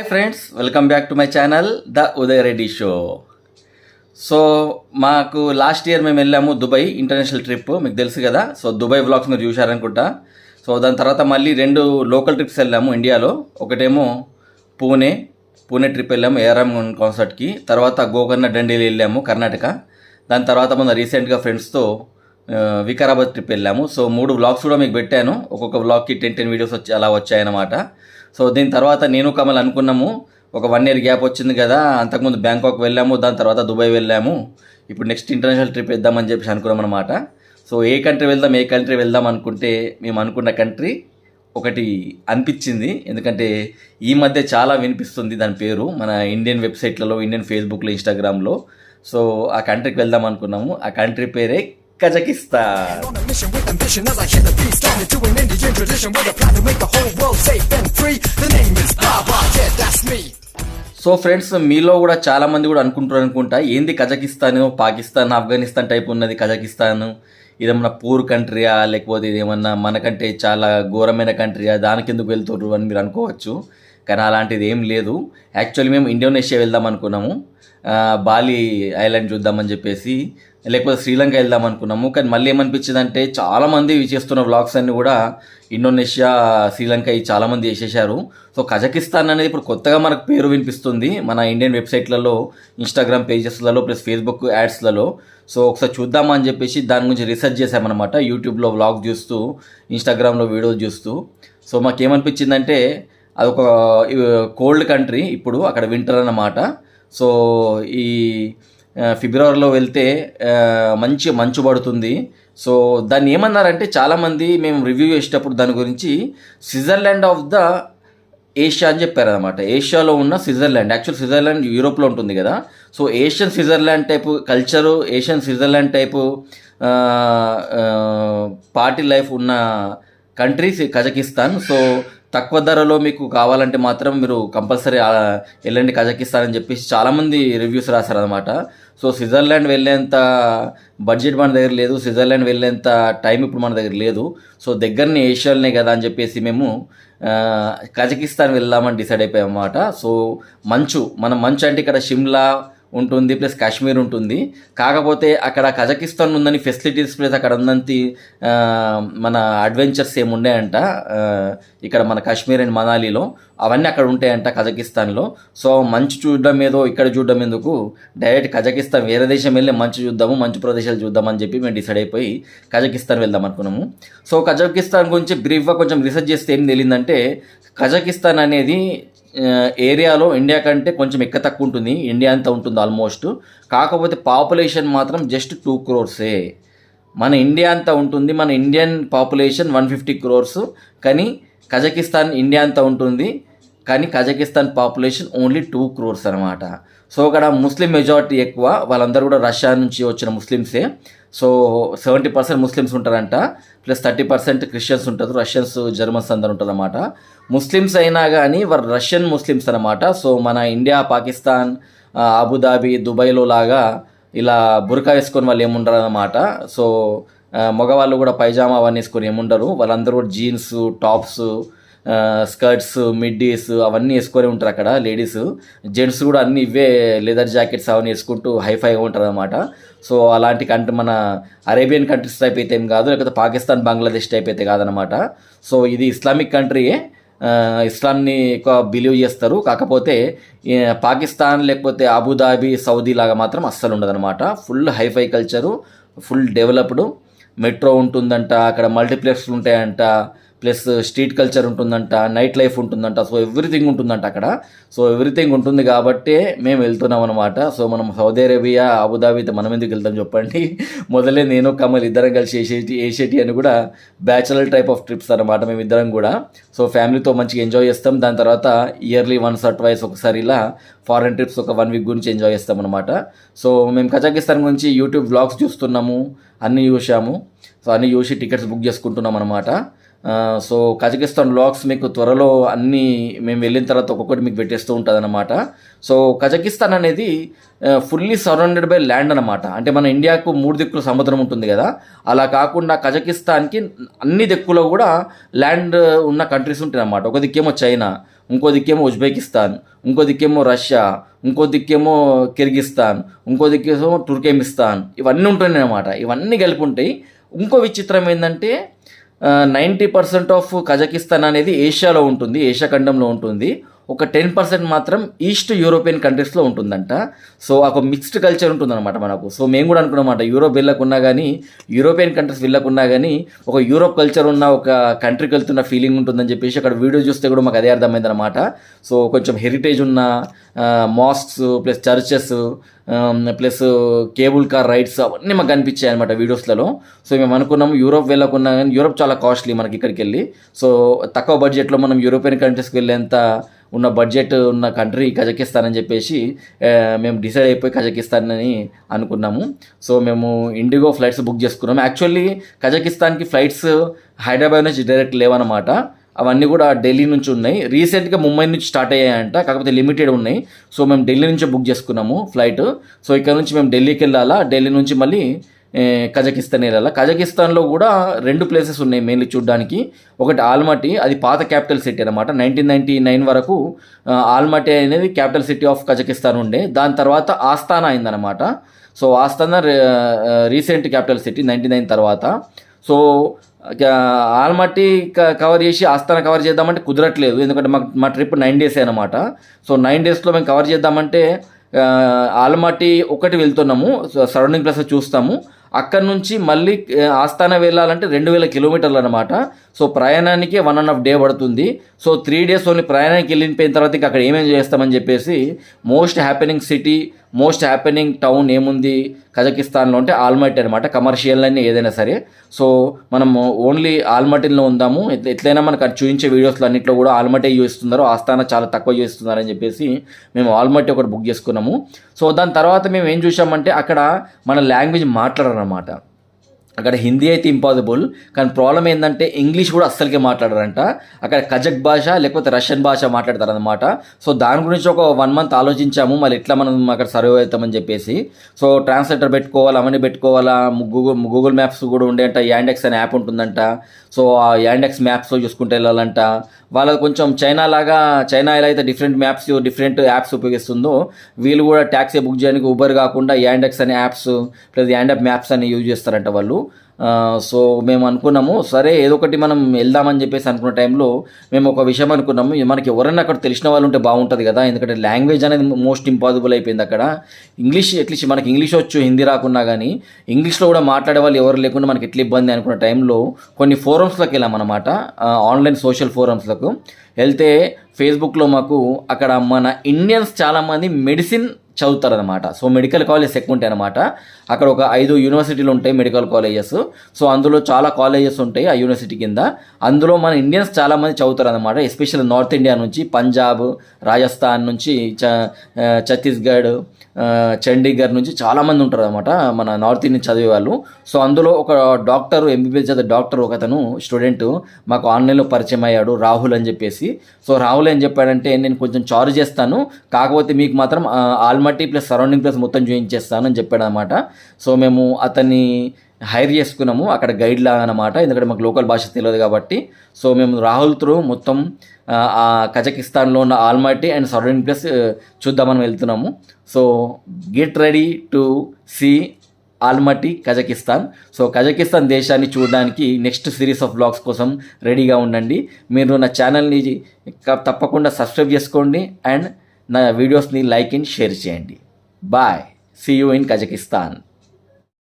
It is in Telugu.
Hi friends, welcome back to my channel the Uday Reddy show. So మాకు లాస్ట్ ఇయర్ మేము వెళ్ళాము దుబాయ్ ఇంటర్నేషనల్ ట్రిప్, మీకు తెలుసు కదా. సో దుబాయ్ వ్లాగ్స్ మీరు చూశారనుకుంటా. సో దాని తర్వాత మళ్ళీ 2 లోకల్ ట్రిప్స్ వెళ్ళాము ఇండియాలో. ఒకటేమో పూణే ట్రిప్ వెళ్ళాము ఏఆర్ఎం కాన్సర్ట్కి. తర్వాత గోకర్ణ డండీలు వెళ్ళాము కర్ణాటక. దాని తర్వాత మొన్న రీసెంట్గా ఫ్రెండ్స్తో వికారాబాద్ ట్రిప్ వెళ్ళాము. సో 3 వ్లాగ్స్ కూడా మీకు పెట్టాను. ఒక్కొక్క వ్లాగ్కి 10 వీడియోస్ అలా వచ్చాయన్నమాట. సో దీని తర్వాత నేను కమల్ అనుకున్నాము, ఒక 1 year గ్యాప్ వచ్చింది కదా, అంతకుముందు బ్యాంకాక్ వెళ్ళాము, దాని తర్వాత దుబాయ్ వెళ్ళాము, ఇప్పుడు నెక్స్ట్ ఇంటర్నేషనల్ ట్రిప్ వేద్దామని చెప్పేసి అనుకున్నాం అనమాట. సో ఏ కంట్రీ వెళ్దాం అనుకుంటే మేము అనుకున్న కంట్రీ ఒకటి అనిపించింది. ఎందుకంటే ఈ మధ్య చాలా వినిపిస్తుంది దాని పేరు మన ఇండియన్ వెబ్సైట్లలో, ఇండియన్ ఫేస్బుక్లో, ఇన్స్టాగ్రామ్లో. సో ఆ కంట్రీకి వెళ్దాం అనుకున్నాము. ఆ కంట్రీ పేరే కజకిస్తాన్. సో ఫ్రెండ్స్, మీలో కూడా చాలామంది కూడా అనుకుంటా, ఏంది కజకిస్తాన్, పాకిస్తాన్, ఆఫ్ఘనిస్తాన్ టైప్ ఉన్నది కజకిస్తాన్, ఇదేమన్నా పూర్ కంట్రీయా, లేకపోతే ఇదేమన్నా మనకంటే చాలా ఘోరమైన కంట్రీయా, దానికి ఎందుకు వెళ్తుర్రు అని మీరు అనుకోవచ్చు. కానీ అలాంటిది ఏం లేదు. యాక్చువల్లీ మేము ఇండోనేషియా వెళ్దాం అనుకున్నాము, బాలి ఐలాండ్ చూద్దామని చెప్పేసి, లేకపోతే శ్రీలంక వెళ్దాం అనుకున్నాము. కానీ మళ్ళీ ఏమనిపించిందంటే చాలామంది చేస్తున్న వ్లాగ్స్ అన్నీ కూడా ఇండోనేషియా, శ్రీలంక ఈ చాలామంది చేసేసారు. సో కజకిస్తాన్ అనేది ఇప్పుడు కొత్తగా మనకు పేరు వినిపిస్తుంది మన ఇండియన్ వెబ్సైట్లలో, ఇన్స్టాగ్రామ్ పేజెస్లలో, ప్లస్ ఫేస్బుక్ యాడ్స్లలో. సో ఒకసారి చూద్దామని చెప్పేసి దాని గురించి రీసెర్చ్ చేసామన్నమాట, యూట్యూబ్లో వ్లాగ్ చూస్తూ, ఇన్స్టాగ్రామ్లో వీడియోస్ చూస్తూ. సో మాకేమనిపించిందంటే అదొక కోల్డ్ కంట్రీ, ఇప్పుడు అక్కడ వింటర్ అన్నమాట. సో ఈ ఫిబ్రవరిలో వెళ్తే మంచి మంచు పడుతుంది. సో దాన్ని ఏమన్నారంటే చాలామంది మేము రివ్యూ చేసేటప్పుడు దాని గురించి స్విట్జర్లాండ్ ఆఫ్ ద ఏషియా అని చెప్పారనమాట. ఏషియాలో ఉన్న స్విట్జర్లాండ్, యాక్చువల్ స్విట్జర్లాండ్ యూరోప్లో ఉంటుంది కదా. So Asian Switzerland type culture, Asian Switzerland type party life ఉన్న కంట్రీ కజకిస్తాన్. సో తక్కువ ధరలో మీకు కావాలంటే మాత్రం మీరు కంపల్సరీ వెళ్ళండి కజకిస్తాన్ అని చెప్పేసి చాలామంది రివ్యూస్ రాశారనమాట. సో స్విట్జర్లాండ్ వెళ్ళేంత బడ్జెట్ మన దగ్గర లేదు, స్విట్జర్లాండ్ వెళ్ళేంత టైం ఇప్పుడు మన దగ్గర లేదు. సో దగ్గరని ఏషియాలోనే కదా అని చెప్పేసి మేము కజకిస్తాన్ వెళ్దామని డిసైడ్ అయిపోయాం అన్నమాట. సో మంచు అంటే ఇక్కడ షిమ్లా ఉంటుంది, ప్లస్ కాశ్మీర్ ఉంటుంది. కాకపోతే అక్కడ కజకిస్తాన్ ఉందని ఫెసిలిటీస్, ప్లస్ అక్కడ ఉందంతి మన అడ్వెంచర్స్ ఏమి ఉన్నాయంట ఇక్కడ మన కాశ్మీర్ అండ్ మనాలిలో, అవన్నీ అక్కడ ఉంటాయంట కజకిస్తాన్లో. సో మంచు చూడడం ఏదో ఇక్కడ చూడడం ఎందుకు, డైరెక్ట్ కజకిస్తాన్ వేరే దేశం వెళ్ళి మంచు చూద్దాము, మంచు ప్రదేశాలు చూద్దామని చెప్పి మేము డిసైడ్ అయిపోయి కజకిస్తాన్ వెళ్దాం అనుకున్నాము. సో కజకిస్తాన్ గురించి బ్రీఫ్గా కొంచెం రీసెర్చ్ చేస్తే ఏం తెలియదంటే, కజకిస్తాన్ అనేది ఏరియాలో ఇండియా కంటే కొంచెం తక్కువ ఉంటుంది, ఇండియా అంతా ఉంటుంది ఆల్మోస్ట్. కాకపోతే పాపులేషన్ మాత్రం జస్ట్ 2 crores. మన ఇండియా అంతా ఉంటుంది, మన ఇండియన్ పాపులేషన్ 150 crores. కానీ కజకిస్తాన్ ఇండియా అంతా ఉంటుంది, కానీ కజకిస్తాన్ పాపులేషన్ ఓన్లీ 2 crores అనమాట. సో అక్కడ ముస్లిం మెజారిటీ ఎక్కువ, వాళ్ళందరూ కూడా రష్యా నుంచి వచ్చిన ముస్లిమ్సే. సో 70% ముస్లిమ్స్ ఉంటారంట, ప్లస్ 30% క్రిస్టియన్స్ ఉంటారు, రష్యన్స్, జర్మన్స్ అందరు ఉంటారు అన్నమాట. ముస్లిమ్స్ అయినా కానీ వారు రష్యన్ ముస్లిమ్స్ అనమాట. సో మన ఇండియా, పాకిస్తాన్, అబుదాబి, దుబాయ్లో లాగా ఇలా బుర్కా వేసుకొని వాళ్ళు ఏముండరు అన్నమాట. సో మగవాళ్ళు కూడా పైజామా అవన్నీ వేసుకొని ఏముండరు, వాళ్ళందరూ కూడా జీన్స్, టాప్స్, స్కర్ట్స్, మిడ్డీస్ అవన్నీ వేసుకొని ఉంటారు అక్కడ లేడీస్. జెంట్స్ కూడా అన్ని ఇవే లెదర్ జాకెట్స్ అవన్నీ వేసుకుంటూ హైఫైగా ఉంటారు అనమాట. సో అలాంటి కంట్రీ మన అరేబియన్ కంట్రీస్ టైప్ అయితే ఏం కాదు, లేకపోతే పాకిస్తాన్, బంగ్లాదేశ్ టైప్ అయితే కాదనమాట. సో ఇది ఇస్లామిక్ కంట్రీయే, ఇస్లాంని ఎక్కువ బిలీవ్ చేస్తారు. కాకపోతే పాకిస్తాన్ లేకపోతే అబుదాబి, సౌదీ లాగా మాత్రం అస్సలు ఉండదన్నమాట. Full hi fi culture, full developed. Metro ఉంటుందంట అక్కడ, మల్టీప్లెక్స్లు ఉంటాయంట, ప్లస్ స్ట్రీట్ కల్చర్ ఉంటుందంట, నైట్ లైఫ్ ఉంటుందంట. సో ఎవ్రీథింగ్ ఉంటుందంట అక్కడ. సో ఎవ్రీథింగ్ ఉంటుంది కాబట్టే మేము వెళ్తున్నాం అనమాట. సో మనం సౌదీ అరేబియా, అబుదాబితో మనం ఎందుకు వెళ్తాం చెప్పండి. మొదలే నేను కమల్ ఇద్దరం కలిసి ఏషియటి అని కూడా బ్యాచులర్ టైప్ ఆఫ్ ట్రిప్స్ అనమాట మేమిద్దరం కూడా. సో ఫ్యామిలీతో మంచిగా ఎంజాయ్ చేస్తాం. దాని తర్వాత ఇయర్లీ 1 or 2 ఒకసారి ఇలా ఫారెన్ ట్రిప్స్ ఒక 1 week గురించి ఎంజాయ్ చేస్తాం అనమాట. సో మేము కజకిస్తాన్ గురించి యూట్యూబ్ వ్లాగ్స్ చూస్తున్నాము, అన్నీ చూసాము. సో అన్నీ చూసి టికెట్స్ బుక్ చేసుకుంటున్నాం అనమాట. సో కజకిస్తాన్ వ్లాగ్స్ మీకు త్వరలో అన్నీ మేము వెళ్ళిన తర్వాత ఒక్కొక్కటి మీకు పెట్టేస్తూ ఉంటుంది అనమాట. సో కజకిస్తాన్ అనేది ఫుల్లీ సరౌండెడ్ బై ల్యాండ్ అనమాట. అంటే మన ఇండియాకు 3 దిక్కులు సముద్రం ఉంటుంది కదా, అలా కాకుండా కజకిస్తాన్కి అన్ని దిక్కులో కూడా ల్యాండ్ ఉన్న కంట్రీస్ ఉంటాయి అన్నమాట. ఒక దిక్కేమో చైనా, ఇంకో దిక్కేమో ఉజ్బెకిస్తాన్, ఇంకో దిక్కేమో రష్యా, ఇంకో దిక్కేమో కిర్గిస్తాన్, ఇంకో దిక్కేమో టుర్కెమిస్తాన్, ఇవన్నీ ఉంటున్నాయి అన్నమాట. ఇవన్నీ కలిపి ఉంటాయి. ఇంకో విచిత్రం ఏంటంటే 90% ఆఫ్ కజకిస్తాన్ అనేది ఏషియాలో ఉంటుంది, ఏషియా ఖండంలో ఉంటుంది. ఒక 10% మాత్రం ఈస్ట్ యూరోపియన్ కంట్రీస్లో ఉంటుందంట. సో ఒక మిక్స్డ్ కల్చర్ ఉంటుందన్నమాట మనకు. సో మేము కూడా అనుకున్నమాట యూరోప్ వెళ్ళకున్నా కానీ, యూరోపియన్ కంట్రీస్ వెళ్ళకున్నా కానీ ఒక యూరోప్ కల్చర్ ఉన్న ఒక కంట్రీకి వెళ్తున్న ఫీలింగ్ ఉంటుందని చెప్పేసి అక్కడ వీడియో చూస్తే కూడా మాకు అదే అర్థమైందనమాట. సో కొంచెం హెరిటేజ్ ఉన్న masks plus churches plus cable car rides అవన్నీ మాకు కనిపించాయి అనమాట వీడియోస్లలో. సో మేము అనుకున్నాము యూరోప్ వెళ్ళకున్నా కానీ, యూరోప్ చాలా కాస్ట్లీ మనకి ఇక్కడికి వెళ్ళి. సో తక్కువ బడ్జెట్లో మనం యూరోపియన్ కంట్రీస్కి వెళ్ళేంత ఉన్న బడ్జెట్ ఉన్న కంట్రీ కజకిస్తాన్ అని చెప్పేసి మేము డిసైడ్ అయిపోయి కజకిస్తాన్ అని అనుకున్నాము. సో మేము ఇండిగో ఫ్లైట్స్ బుక్ చేసుకున్నాము. యాక్చువల్లీ కజకిస్తాన్కి ఫ్లైట్స్ హైదరాబాద్ నుంచి డైరెక్ట్ లేవన్నమాట. అవన్నీ కూడా ఢిల్లీ నుంచి ఉన్నాయి. రీసెంట్గా ముంబై నుంచి స్టార్ట్ అయ్యాయంట, కాకపోతే లిమిటెడ్ ఉన్నాయి. సో మేము ఢిల్లీ నుంచే బుక్ చేసుకున్నాము ఫ్లైట్. సో ఇక్కడ నుంచి మేము ఢిల్లీకి వెళ్ళాలా, ఢిల్లీ నుంచి మళ్ళీ కజకిస్తాన్ వెళ్ళాలా. కజకిస్తాన్లో కూడా 2 ప్లేసెస్ ఉన్నాయి మెయిన్లీ చూడడానికి. ఒకటి ఆల్మటీ, అది పాత క్యాపిటల్ సిటీ అనమాట. 1999 వరకు ఆల్మటీ అనేది క్యాపిటల్ సిటీ ఆఫ్ కజకిస్తాన్ ఉండే. దాని తర్వాత ఆస్తానా అయిందనమాట. So Astana recent capital city 99 తర్వాత. సో ఆల్మటీ కవర్ చేసి ఆస్తానా కవర్ చేద్దామంటే కుదరట్లేదు, ఎందుకంటే మా ట్రిప్ 9 days అనమాట. సో 9 daysలో మేము కవర్ చేద్దామంటే ఆల్మటీ ఒకటి వెళ్తున్నాము, సరౌండింగ్ ప్లేస్ చూస్తాము. అక్కడ నుంచి మళ్ళీ ఆస్థానా వెళ్ళాలంటే 2000 kilometers అనమాట. సో ప్రయాణానికి 1.5 day పడుతుంది. సో 3 days ఓన్లీ ప్రయాణానికి వెళ్ళిపోయిన తర్వాత ఇంకా అక్కడ ఏమేమి చేస్తామని చెప్పేసి most happening city, most happening town ఏముంది కజకిస్తాన్లో అంటే ఆల్మటీ అనమాట. కమర్షియల్ అని ఏదైనా సరే. సో మనం ఓన్లీ ఆల్మటీలో ఉందాము. ఎట్లయినా మనకు అది చూపించే వీడియోస్లో అన్నింటిలో కూడా ఆల్మటీ చూపిస్తున్నారు, ఆస్థానా చాలా తక్కువ చూపిస్తున్నారని చెప్పేసి మేము ఆల్మటీ ఒకటి బుక్ చేసుకున్నాము. సో దాని తర్వాత మేము ఏం చూసామంటే అక్కడ మన లాంగ్వేజ్ మాట్లాడారనమాట. అక్కడ హిందీ అయితే ఇంపాసిబుల్, కానీ ప్రాబ్లం ఏంటంటే ఇంగ్లీష్ కూడా అస్సలకే మాట్లాడారంట. అక్కడ కజక్ భాష లేకపోతే రష్యన్ భాష మాట్లాడతారనమాట. సో దాని గురించి ఒక 1 month ఆలోచించాము, మళ్ళీ ఎట్లా మనం అక్కడ సర్వే అవుతామని చెప్పేసి. సో ట్రాన్స్లేటర్ పెట్టుకోవాలా, అవన్నీ పెట్టుకోవాలా. గూగుల్ మ్యాప్స్ కూడా ఉండేంట, యాండెక్స్ అనే యాప్ ఉంటుందంట. సో ఆ యాండెక్స్ మ్యాప్స్లో చూసుకుంటూ వెళ్ళాలంట. వాళ్ళది కొంచెం చైనా ఎలా అయితే డిఫరెంట్ యాప్స్ ఉపయోగిస్తుందో, వీళ్ళు కూడా ట్యాక్సీ బుక్ చేయడానికి ఊబర్ కాకుండా యాండెక్స్ అనే యాప్స్ ప్లస్ యాండప్ మ్యాప్స్ అని యూజ్ చేస్తారంట వాళ్ళు. సో మేము అనుకున్నాము సరే ఏదో ఒకటి మనం వెళ్దామని చెప్పేసి అనుకున్న టైంలో మేము ఒక విషయం అనుకున్నాము, మనకి ఎవరైనా అక్కడ తెలిసిన వాళ్ళు ఉంటే బాగుంటుంది కదా, ఎందుకంటే లాంగ్వేజ్ అనేది మోస్ట్ ఇంపాసిబుల్ అయిపోయింది అక్కడ. ఇంగ్లీష్ అట్లీస్ట్ మనకి ఇంగ్లీష్ వచ్చు, హిందీ రాకున్నా కానీ ఇంగ్లీష్లో కూడా మాట్లాడే వాళ్ళు ఎవరు లేకుండా మనకి ఎట్లా ఇబ్బంది అనుకున్న టైంలో కొన్ని ఫోరమ్స్లోకి వెళ్ళామన్నమాట, ఆన్లైన్ సోషల్ ఫోరమ్స్లకు వెళ్తే ఫేస్బుక్లో మాకు అక్కడ మన ఇండియన్స్ చాలామంది మెడిసిన్ చదువుతారనమాట. సో మెడికల్ కాలేజెస్ ఎక్కువ ఉంటాయి అనమాట. అక్కడ ఒక 5 యూనివర్సిటీలు ఉంటాయి మెడికల్ కాలేజెస్. సో అందులో చాలా కాలేజెస్ ఉంటాయి ఆ యూనివర్సిటీ కింద. అందులో మన ఇండియన్స్ చాలామంది చదువుతారు అనమాట. ఎస్పెషల్లీ నార్త్ ఇండియా నుంచి, పంజాబ్, రాజస్థాన్ నుంచి, ఛత్తీస్గఢ్, చండీగఢ్ నుంచి చాలామంది ఉంటారు అనమాట మన నార్త్ ఇండియన్ చదివే వాళ్ళు. సో అందులో ఒక డాక్టర్, ఎంబీబీఎస్ చదివే డాక్టర్ ఒకతను స్టూడెంట్ మాకు ఆన్లైన్లో పరిచయం అయ్యాడు, రాహుల్ అని చెప్పేసి. సో రాహుల్ ఏం చెప్పాడంటే, నేను కొంచెం చార్జ్ చేస్తాను, కాకపోతే మీకు మాత్రం ఆల్మటీ ప్లస్ సరౌండింగ్ ప్లస్ మొత్తం చూపించేస్తాను అని చెప్పాడు అనమాట. సో మేము అతన్ని హైర్ చేసుకున్నాము అక్కడ గైడ్ లాగా అనమాట, ఎందుకంటే మాకు లోకల్ భాష తెలియదు కాబట్టి. సో మేము రాహుల్ త్రూ మొత్తం కజకిస్తాన్లో ఉన్న ఆల్మటీ అండ్ సరౌండింగ్ ప్లేస్ చూద్దామని వెళ్తున్నాము. So get ready to see Almaty Kazakhstan. So Kazakhstan దేశాన్ని చూడడానికి నెక్స్ట్ సిరీస్ ఆఫ్ బ్లాగ్స్ కోసం రెడీగా ఉండండి. మీరు నా ఛానల్ని తప్పకుండా సబ్స్క్రైబ్ చేసుకోండి అండ్ నా వీడియోస్ని లైక్ అండ్ షేర్ చేయండి. Bye, see you in Kazakhstan.